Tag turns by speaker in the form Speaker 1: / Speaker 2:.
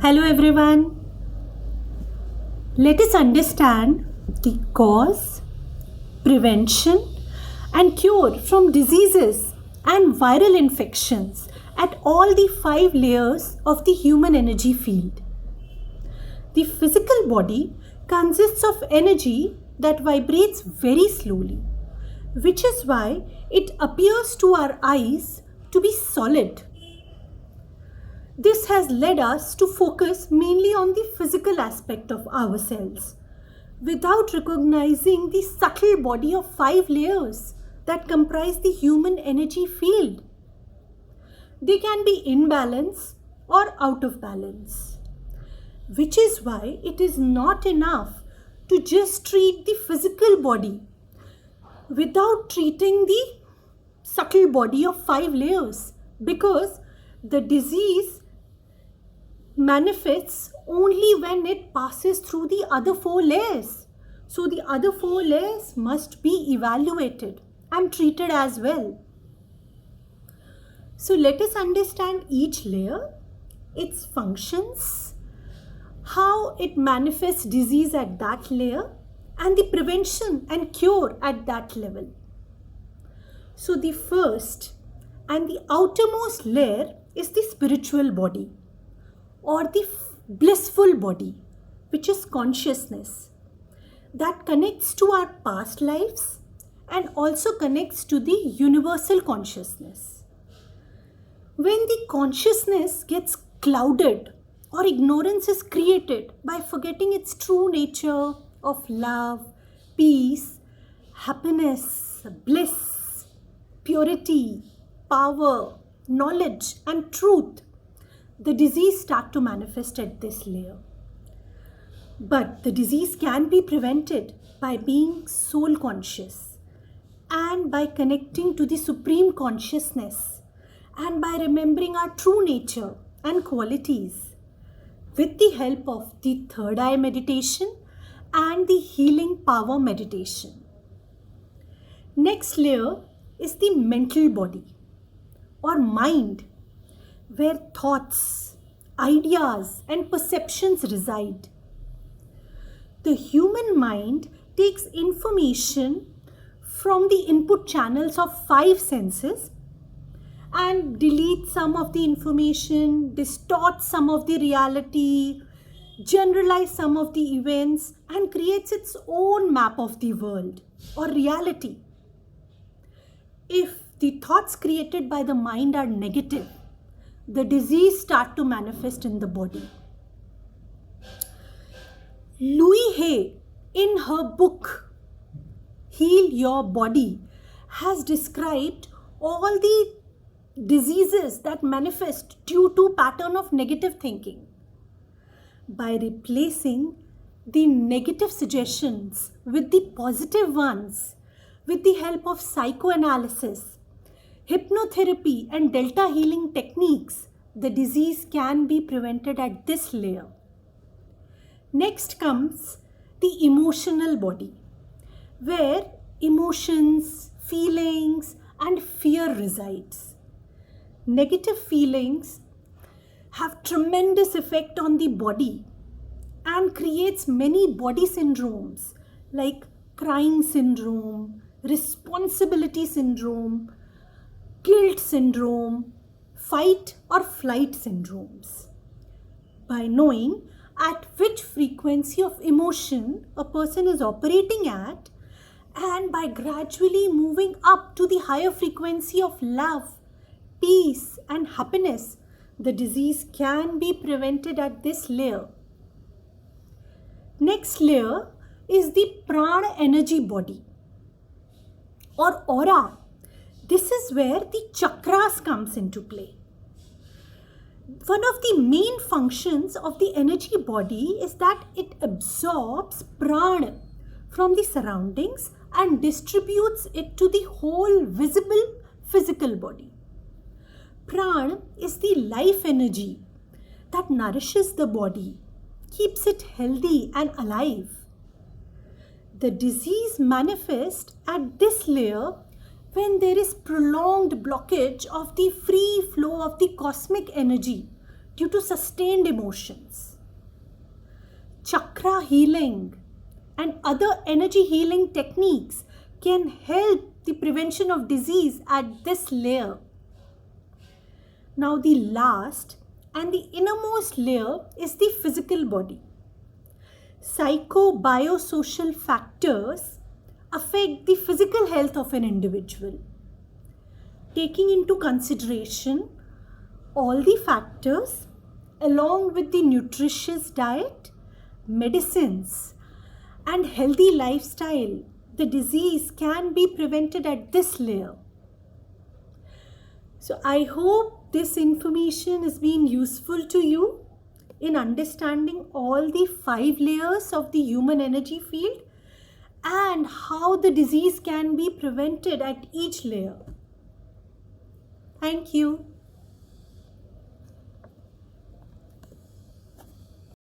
Speaker 1: Hello everyone. Let us understand the cause, prevention, and cure from diseases and viral infections at all the five layers of the human energy field. The physical body consists of energy that vibrates very slowly, which is why it appears to our eyes to be solid. This has led us to focus mainly on the physical aspect of ourselves without recognizing the subtle body of five layers that comprise the human energy field. They can be in balance or out of balance, which is why it is not enough to just treat the physical body without treating the subtle body of five layers, because the disease manifests only when it passes through the other four layers. So the other four layers must be evaluated and treated as well. So let us understand each layer, its functions, how it manifests disease at that layer, and the prevention and cure at that level. So the first and the outermost layer is the spiritual body, or the blissful body, which is consciousness that connects to our past lives and also connects to the universal consciousness. When the consciousness gets clouded or ignorance is created by forgetting its true nature of love, peace, happiness, bliss, purity, power, knowledge, and truth, the disease start to manifest at this layer. But the disease can be prevented by being soul conscious and by connecting to the supreme consciousness and by remembering our true nature and qualities with the help of the third eye meditation and the healing power meditation. Next layer is the mental body or mind, where thoughts, ideas, and perceptions reside. The human mind takes information from the input channels of five senses and deletes some of the information, distorts some of the reality, generalizes some of the events, and creates its own map of the world or reality. If the thoughts created by the mind are negative, the disease start to manifest in the body. Louise Hay, in her book Heal Your Body, has described all the diseases that manifest due to pattern of negative thinking. By replacing the negative suggestions with the positive ones with the help of psychoanalysis, hypnotherapy, and delta healing techniques, the disease can be prevented at this layer. Next comes the emotional body, where emotions, feelings, and fear resides. Negative feelings have tremendous effect on the body and creates many body syndromes like crying syndrome, responsibility syndrome, guilt syndrome, fight or flight syndromes. By knowing at which frequency of emotion a person is operating at, and by gradually moving up to the higher frequency of love, peace, and happiness, the disease can be prevented at this layer. Next layer is the prana energy body or aura. This is where the chakras comes into play. One of the main functions of the energy body is that it absorbs prana from the surroundings and distributes it to the whole visible physical body. Prana is the life energy that nourishes the body, keeps it healthy and alive. The disease manifests at this layer when there is prolonged blockage of the free flow of the cosmic energy due to sustained emotions. Chakra healing and other energy healing techniques can help the prevention of disease at this layer. Now the last and the innermost layer is the physical body. Psycho-biosocial factors affect the physical health of an individual. Taking into consideration all the factors along with the nutritious diet, medicines, and healthy lifestyle, the disease can be prevented at this layer. So I hope this information has been useful to you in understanding all the 5 layers of the human energy field and how the disease can be prevented at each layer. Thank you.